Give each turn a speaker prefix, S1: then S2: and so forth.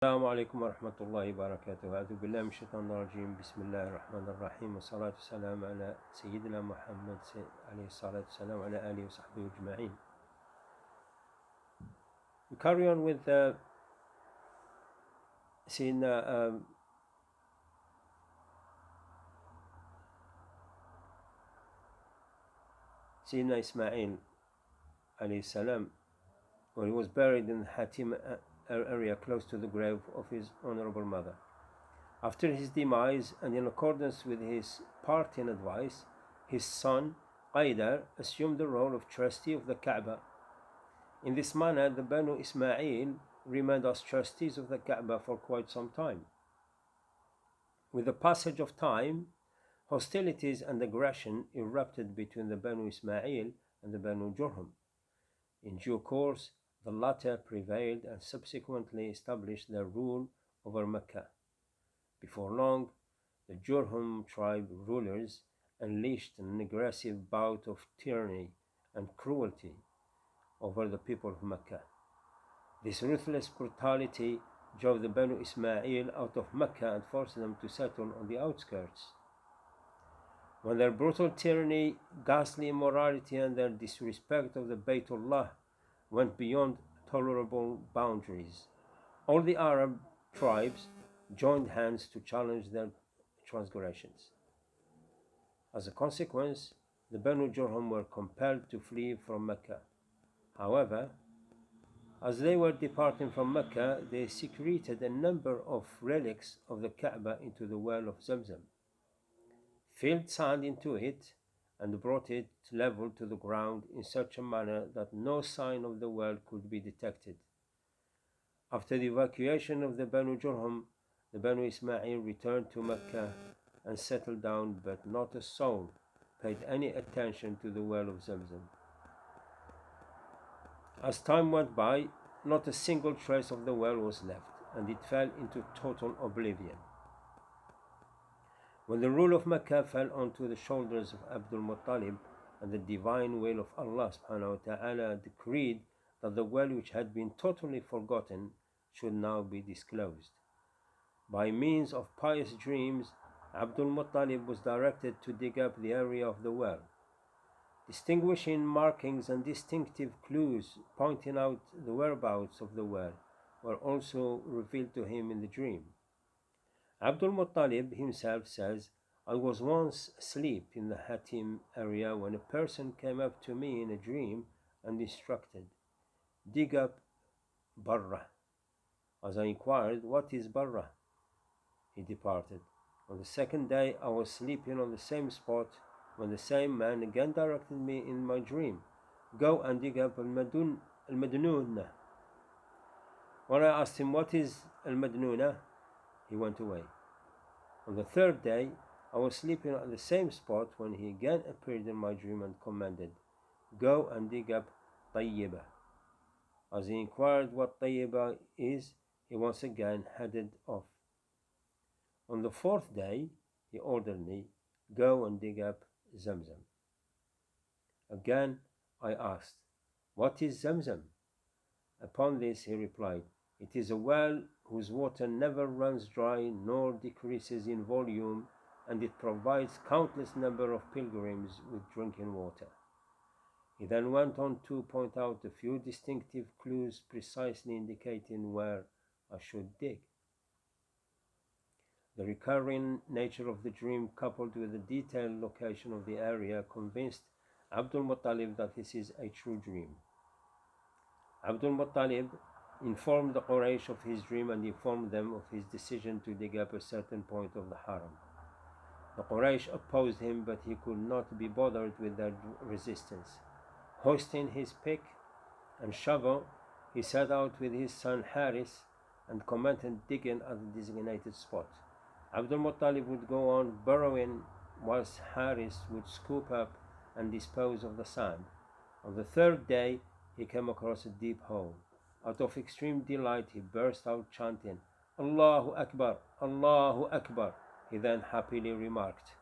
S1: السلام عليكم ورحمة الله وبركاته. أعوذ بالله من الشيطان الرجيم. بسم الله الرحمن الرحيم، والصلاة والسلام على سيدنا محمد عليه الصلاة والسلام على آله وصحبه أجمعين. We carry on with Sayyidina Ismail alayhi salam, where he was buried in Hatim area close to the grave of his honorable mother. After his demise, and in accordance with his parting advice, his son Qaidar assumed the role of trustee of the Kaaba. In this manner, the Banu Ismail remained as trustees of the Kaaba for quite some time. With the passage of time, hostilities and aggression erupted between the Banu Ismail and the Banu Jurhum. In due course, the latter prevailed and subsequently established their rule over Mecca. Before long, the Jurhum tribe rulers unleashed an aggressive bout of tyranny and cruelty over the people of Mecca. This ruthless brutality drove the Banu Ismail out of Mecca and forced them to settle on the outskirts. When their brutal tyranny, ghastly immorality, and their disrespect of the Baytullah went beyond tolerable boundaries, all the Arab tribes joined hands to challenge their transgressions. As a consequence, the Banu Jurhum were compelled to flee from Mecca. However, as they were departing from Mecca, they secreted a number of relics of the Kaaba into the well of Zamzam, filled sand into it, and brought it level to the ground in such a manner that no sign of the well could be detected. After the evacuation of the Banu Jurhum, the Banu Ismail returned to Mecca and settled down, but not a soul paid any attention to the well of Zamzam. As time went by, not a single trace of the well was left, and it fell into total oblivion. When the rule of Mecca fell onto the shoulders of Abdul Muttalib, and the divine will of Allah subhanahu wa ta'ala decreed that the well which had been totally forgotten should now be disclosed. By means of pious dreams, Abdul Muttalib was directed to dig up the area of the well. Distinguishing markings and distinctive clues pointing out the whereabouts of the well were also revealed to him in the dream. Abdul Muttalib himself says, "I was once asleep in the Hatim area when a person came up to me in a dream and instructed, 'Dig up Barra.' As I inquired, 'What is Barra?' He departed. On the second day, I was sleeping on the same spot when the same man again directed me in my dream, 'Go and dig up Al-Madnuna.' When I asked him, 'What is Al-Madnuna?' he went away. On the third day, I was sleeping at the same spot when he again appeared in my dream and commanded, 'Go and dig up Tayyiba.' As he inquired what Tayyiba is, he once again headed off. On the fourth day, he ordered me, 'Go and dig up Zamzam.' Again I asked, 'What is Zamzam?' Upon this he replied, 'It is a well whose water never runs dry nor decreases in volume, and it provides countless number of pilgrims with drinking water.' He then went on to point out a few distinctive clues precisely indicating where I should dig. The recurring nature of the dream, coupled with the detailed location of the area, convinced Abdul Muttalib that this is a true dream. Abdul Muttalib informed the Quraysh of his dream and informed them of his decision to dig up a certain point of the Haram. The Quraysh opposed him, but he could not be bothered with their resistance. Hoisting his pick and shovel, he set out with his son Haris and commenced digging at the designated spot. Abdul Muttalib would go on burrowing whilst Haris would scoop up and dispose of the sand. On the third day, he came across a deep hole. Out of extreme delight, he burst out chanting, 'Allahu Akbar, Allahu Akbar.' He then happily remarked,